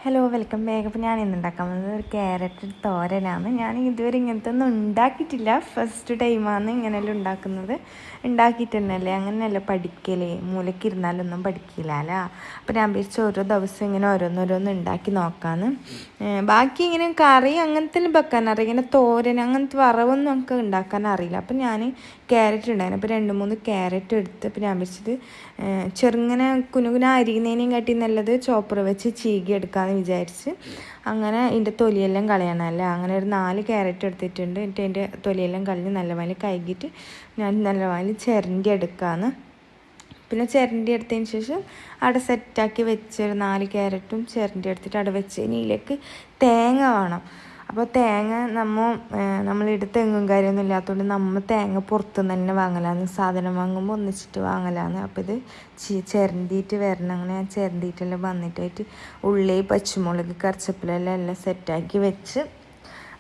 Hello, welcome back. അപ്പോൾ ഞാൻ ഇന്ന് ഉണ്ടാക്കാൻ പോകുന്നത് ഒരു ക്യാരറ്റ് തോരനാണ്. ഞാൻ ഇതുവരെ ഇങ്ങനത്തെ ഒന്നും ഉണ്ടാക്കിയിട്ടില്ല. ഫസ്റ്റ് ടൈമാണ് ഇങ്ങനെയെല്ലാം ഉണ്ടാക്കുന്നത്. ഉണ്ടാക്കിയിട്ടുണ്ടല്ലേ, അങ്ങനെയല്ല പഠിക്കലേ, മൂലക്കിരുന്നാലൊന്നും പഠിക്കില്ല അല്ല. അപ്പോൾ ഞാൻ വിചാരിച്ചു ഓരോ ദിവസം ഇങ്ങനെ ഓരോന്നോരോന്ന് ഉണ്ടാക്കി നോക്കാമെന്ന്. ബാക്കി ഇങ്ങനെ കറി അങ്ങനത്തെ വെക്കാൻ അറിയാം, ഇങ്ങനെ തോരൻ അങ്ങനത്തെ വറവൊന്നും നമുക്ക് ഉണ്ടാക്കാൻ അറിയില്ല. അപ്പോൾ ഞാൻ ക്യാരറ്റ് ഉണ്ടായിരുന്നു. അപ്പോൾ 2-3 ക്യാരറ്റ് എടുത്ത് അപ്പോൾ ഞാൻ വെച്ചത് ചെറുങ്ങനെ കുനുകുന അരിയുന്നതിനെയും കാട്ടി നല്ലത് ചോപ്പർ വെച്ച് ചീകി എടുക്കാമെന്ന് വിചാരിച്ച് അങ്ങനെ ഇതിൻ്റെ തൊലിയെല്ലാം കളയണമല്ലോ. അങ്ങനെ ഒരു 4 ക്യാരറ്റ് എടുത്തിട്ടുണ്ട്. എന്നിട്ട് അതിൻ്റെ തൊലിയെല്ലാം കളഞ്ഞ് നല്ലപോലെ കഴുകിയിട്ട് ഞാൻ നല്ലപോലെ ചിരണ്ടി എടുക്കാമെന്ന്. പിന്നെ ചിരണ്ടി എടുത്തതിന് ശേഷം അവിടെ സെറ്റാക്കി വെച്ച് 4 ക്യാരറ്റും ചിരണ്ടി എടുത്തിട്ട് അവിടെ വെച്ച് ഇതിലേക്ക് തേങ്ങ വേണം. അപ്പോൾ തേങ്ങ നമ്മളിവിടെ തെങ്ങും കാര്യമൊന്നും ഇല്ലാത്തതുകൊണ്ട് നമ്മൾ തേങ്ങ പുറത്തുനിന്ന് തന്നെ വാങ്ങലാന്ന്. സാധനം വാങ്ങുമ്പോൾ ഒന്നിച്ചിട്ട് വാങ്ങലാന്ന്. അപ്പോൾ ഇത് ചിരണ്ടിയിട്ട് വരണം. അങ്ങനെ ഞാൻ ചിരണ്ടിയിട്ടെല്ലാം വന്നിട്ടായിട്ട് ഉള്ളി, പച്ചമുളക്, കറിച്ചപ്പിലെല്ലാം എല്ലാം സെറ്റാക്കി വെച്ച്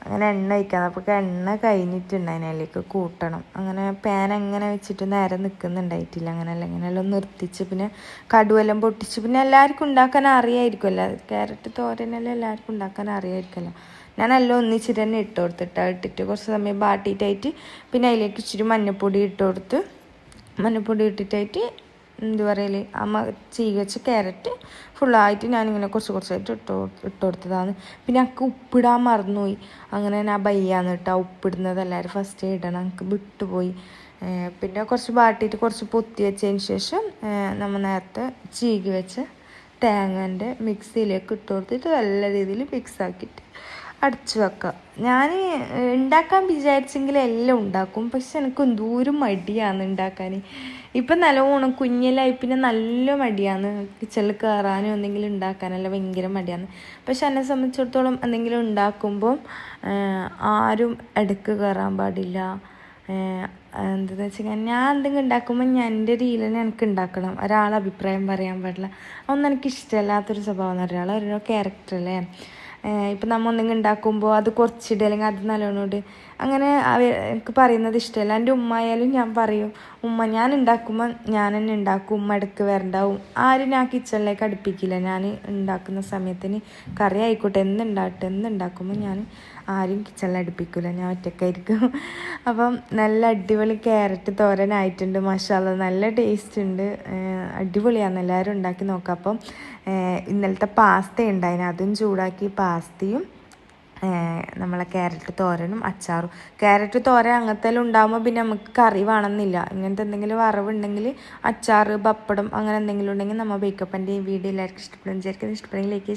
അങ്ങനെ എണ്ണ ഒഴിക്കാം. അപ്പോൾ എണ്ണ കഴിഞ്ഞിട്ടുണ്ട്, അതിലേക്ക് കൂട്ടണം. അങ്ങനെ പാൻ എങ്ങനെ വെച്ചിട്ട് നേരെ നിൽക്കുന്നുണ്ടായിട്ടില്ല. അങ്ങനെയെല്ലാം നിർത്തിച്ച് പിന്നെ കടുവെല്ലാം പൊട്ടിച്ച് പിന്നെ എല്ലാവർക്കും ഉണ്ടാക്കാൻ അറിയാമായിരിക്കുമല്ലോ. ക്യാരറ്റ് തോരനെല്ലാം എല്ലാവർക്കും ഉണ്ടാക്കാൻ അറിയാമായിരിക്കുമല്ലോ. ഞാനെല്ലാം ഒന്നിച്ചിട്ട് തന്നെ ഇട്ടിട്ട് കുറച്ച് സമയം ബാട്ടിയിട്ടായിട്ട് പിന്നെ അതിലേക്ക് ഇച്ചിരി മഞ്ഞൾപ്പൊടി മഞ്ഞൾപ്പൊടി ഇട്ടിട്ടായിട്ട് എന്ത് പറയല് അമ്മ ചീകി വെച്ച ക്യാരറ്റ് ഫുള്ളായിട്ട് ഞാനിങ്ങനെ കുറച്ചായിട്ട് ഇട്ട് കൊടുത്തതാണ്. പിന്നെ എനിക്ക് ഉപ്പിടാൻ മറന്നുപോയി. അങ്ങനെ ഞാൻ ബയ്യാന്ന് കേട്ടോ ഉപ്പിടുന്നത് എല്ലാവരും ഫസ്റ്റ് ഇടണം, എനിക്ക് വിട്ടുപോയി. പിന്നെ കുറച്ച് ബാട്ടിയിട്ട് കുറച്ച് പൊത്തി വെച്ചതിന് ശേഷം നമ്മൾ നേരത്തെ ചീകി വെച്ച തേങ്ങൻ്റെ മിക്സിയിലേക്ക് ഇട്ട് കൊടുത്തിട്ട് നല്ല രീതിയിൽ മിക്സാക്കിയിട്ട് അടച്ചു വെക്കാം. ഞാൻ ഉണ്ടാക്കാൻ വിചാരിച്ചെങ്കിൽ എല്ലാം ഉണ്ടാക്കും, പക്ഷെ എനിക്ക് എന്തോരം മടിയാണ് ഉണ്ടാക്കാൻ. ഇപ്പം നല്ലോണം കുഞ്ഞിലായി പിന്നെ നല്ല മടിയാണ് കിച്ചണിൽ കയറാനും എന്തെങ്കിലും ഉണ്ടാക്കാനെല്ലാം ഭയങ്കര മടിയാണ്. പക്ഷെ എന്നെ സംബന്ധിച്ചിടത്തോളം എന്തെങ്കിലും ഉണ്ടാക്കുമ്പോൾ ആരും ഇടയ്ക്ക് കയറാൻ പാടില്ല. എന്താണെന്ന് വെച്ചാൽ ഞാൻ എന്തെങ്കിലും ഉണ്ടാക്കുമ്പോൾ ഞാൻ എൻ്റെ രീതിയിൽ തന്നെ എനിക്ക് ഉണ്ടാക്കണം. ഒരാളെ അഭിപ്രായം പറയാൻ പാടില്ല. അതൊന്നും എനിക്ക് ഇഷ്ടമല്ലാത്തൊരു സ്വഭാവം. ഓരോ ക്യാരക്ടറല്ലേ. ഇപ്പം നമ്മൾ എന്തെങ്കിലും ഉണ്ടാക്കുമ്പോൾ അത് കുറച്ചിടുക അല്ലെങ്കിൽ അത് നല്ലോണം ഇട്, അങ്ങനെ എനിക്ക് പറയുന്നത് ഇഷ്ടമല്ല. എൻ്റെ ഉമ്മ ആയാലും ഞാൻ പറയും, ഉമ്മ ഞാൻ ഉണ്ടാക്കുമ്പോൾ ഞാൻ തന്നെ ഉണ്ടാക്കും, ഉമ്മ ഇടയ്ക്ക് വരണ്ടാവും. ആരും ഞാൻ കിച്ചണിലേക്ക് അടുപ്പിക്കില്ല. ഞാൻ ഉണ്ടാക്കുന്ന സമയത്തിന് കറി ആയിക്കോട്ടെ എന്തുണ്ടാക്കുമ്പോൾ ഞാൻ ആരും കിച്ചണിൽ അടുപ്പിക്കില്ല, ഞാൻ ഒറ്റയ്ക്കായിരിക്കും. അപ്പം നല്ല അടിപൊളി ക്യാരറ്റ് തോരനായിട്ടുണ്ട്. മാഷാഅല്ലാഹ് നല്ല ടേസ്റ്റ് ഉണ്ട്, അടിപൊളിയാണ്. എല്ലാവരും ഉണ്ടാക്കി നോക്കാം. അപ്പം ഇന്നലത്തെ പാസ്ത ഉണ്ടായിന്, അതും ചൂടാക്കി പാസ്തയും നമ്മളെ ക്യാരറ്റ് തോരനും അച്ചാറും. ക്യാരറ്റ് തോരൻ അങ്ങനത്തെ എല്ലാം ഉണ്ടാകുമ്പോൾ പിന്നെ നമുക്ക് കറി വേണമെന്നില്ല. ഇങ്ങനത്തെ എന്തെങ്കിലും വറവുണ്ടെങ്കിൽ അച്ചാറ്, പപ്പടം അങ്ങനെ എന്തെങ്കിലും ഉണ്ടെങ്കിൽ നമ്മൾ ബേക്കപ്പൻ്റെ ഈ വീഡിയോ എല്ലാവർക്കും ഇഷ്ടപ്പെടും വിചാരിക്കുന്നത്. ഇഷ്ടപ്പെടുമെങ്കിലേക്ക്